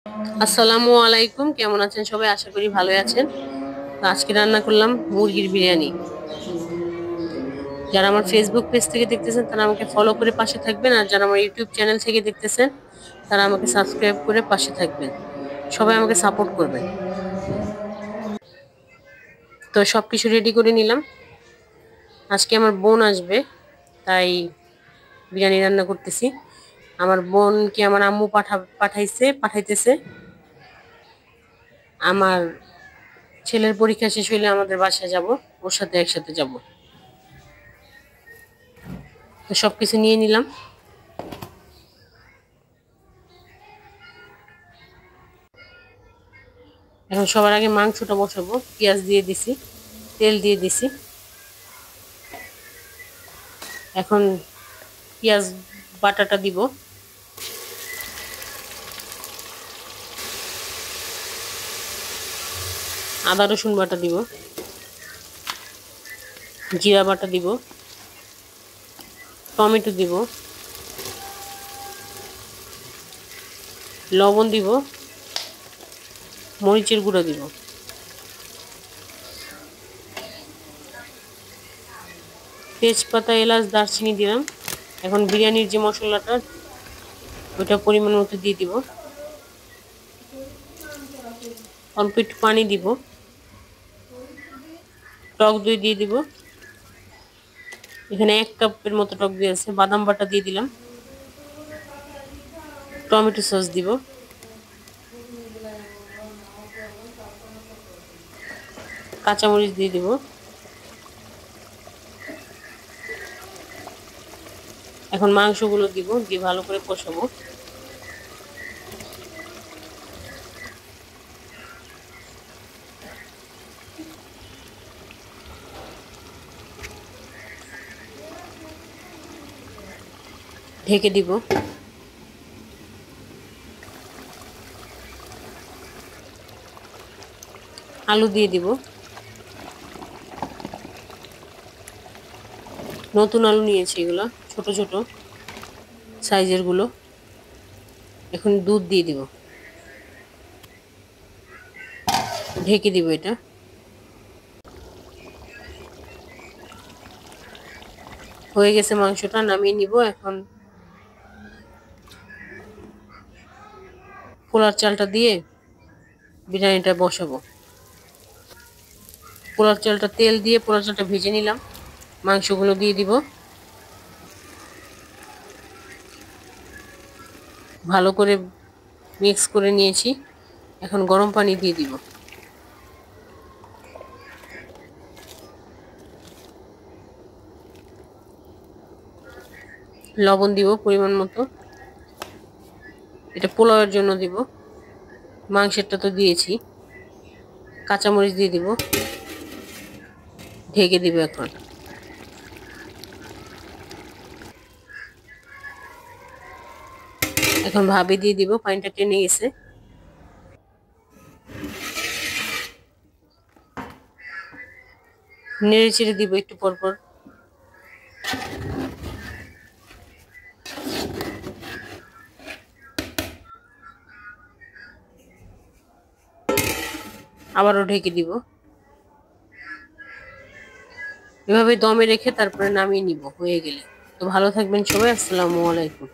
আসসালামু আলাইকুম, কেমন আছেন সবাই? আশা করি ভালোই আছেন। তো আজকে রান্না করলাম মুরগির বিরিয়ানি। যারা আমার ফেসবুক পেজ থেকে দেখতেছেন তারা আমাকে ফলো করে পাশে থাকবেন, আর যারা আমার ইউটিউব চ্যানেল থেকে দেখতেছেন তারা আমাকে সাবস্ক্রাইব করে পাশে থাকবেন। সবাই আমাকে সাপোর্ট করবেন। তো সবকিছু রেডি করে নিলাম। আজকে আমার বোন আসবে, তাই বিরিয়ানি রান্না করতেছি। আমার বোনকে আমার আম্মু পাঠাইতেছে। আমার ছেলের পরীক্ষা শেষ হইলে আমাদের বাসায় যাব, ওর সাথে একসাথে যাব। তো সবকিছু নিয়ে নিলাম। এখন সবার আগে মাংসটা বসাবো। পেঁয়াজ দিয়ে দিছি, তেল দিয়ে দিছি। এখন পেঁয়াজ বাটাটা দিব, আদা রসুন বাটা দিব, জিরা বাটা দিব, টমেটো দিব, লবণ দিব, মরিচের গুঁড়ো দিব। তেজপাতা, এলাচ, দারচিনি দিলাম। এখন বিরিয়ানির যে মশলাটা ওইটা পরিমাণ মতো দিয়ে দিব। অল্প একটু পানি দিব, টক দই দিয়ে দিব। এখানে 1 কাপের মতো টক দই আছে। বাদাম বাটা দিয়ে দিলাম, টমেটো সস দিব, কাঁচামরিচ দিয়ে দিব। এখন মাংসগুলো দিব, দিয়ে ভালো করে কষাবো। ঢেকে দিব। আলু দিয়ে দিব, নতুন আলু নিয়েছি, এগুলো ছোট ছোট সাইজের গুলো। এখন দুধ দিয়ে দিব, ঢেকে দিব। এটা হয়ে গেছে, মাংসটা নামিয়ে নিব। এখন পোলার চালটা দিয়ে বিরিয়ানিটা বসাবো। পোলার চালটা তেল দিয়ে পোলার চালটা ভেজে নিলাম। মাংসগুলো দিয়ে দিব, ভালো করে মিক্স করে নিয়েছি। এখন গরম পানি দিয়ে দিব, লবণ দিব পরিমাণ মতো। এটা পোলাওয়ের জন্য দিব। মাংসেরটা তো দিয়েছি। কাঁচামরিচ দিয়ে দিব, ঢেকে দিব। এখন ভাবে দিয়ে দিব, পানিটা টেনে গেছে। নেড়ে চেড়ে দিব একটু পর পর। আবারও ঢেকে দিব। এভাবে দমে রেখে তারপরে নামিয়ে নিব হয়ে গেলে। তো ভালো থাকবেন সবাই। আসসালামু আলাইকুম।